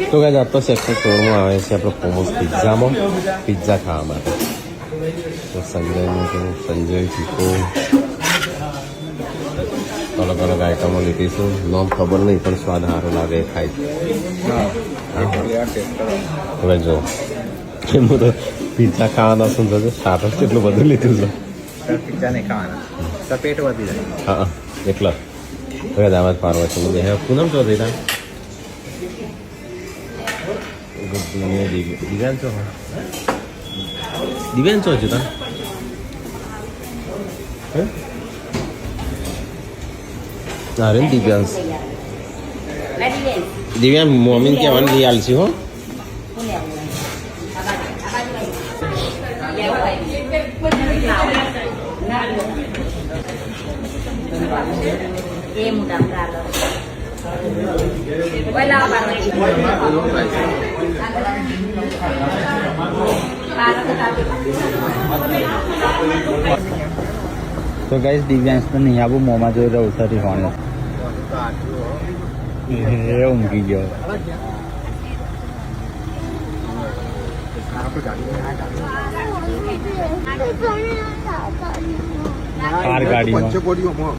તો ગાઈસ આ તો સેક્ટર 16 માં આવે છે આપણે પોમોસ પિઝામાં પિઝા ખાવા માટે તો સંજય ટીકો અલગ અલગ આઈટમો લીધીશું નામ ખબર નહીં પણ સ્વાદ સારો લાગે ખાય હવે જો એમ તો પિઝા ખાવાના શું થશે સ્ટાર્ટર કેટલું બધું લીધું છે પિઝા નહીં ખાવાના પેટ વધી જાય હા એટલા હવે દાવત પારવા છે મને હે પૂનમ ચો દેતા દિવ્યાન છો દિવ્યાન છો જતા હે અરે દિવ્યાંશ દિવ્યાંશ મમ્મીને કહેવાનું લઈ આલશી હો તો ગાઈસ દિવ્યાંશ તો નહીં આવું મોંમાં જોઈ રહ્યું સરી હોને એ ઊંઘી ગયો કાર ગાડીમાં